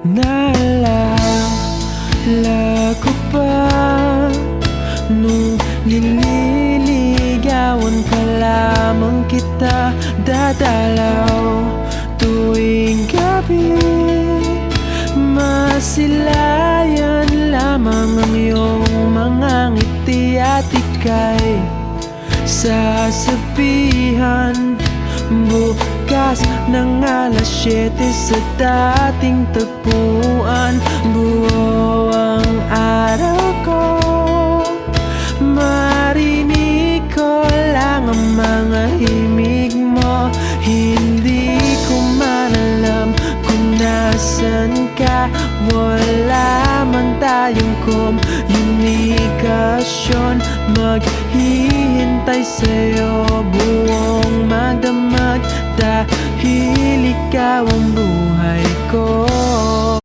Naalala ko pa nung nililigawan pa lamang kita, dadalaw tuwing gabi. Masilayan lamang ang iyong mga ngiti at ika'y sasabihan bukas ng alas 7 sa dating tagpuan. Buo ang araw ko, marinig ko lang ang mga himig mo. Hindi ko man alam kung nasan ka, wala man tayong komunikasyon. Maghihintay sa'yo buong magdamag, dahil ikaw ang buhay ko.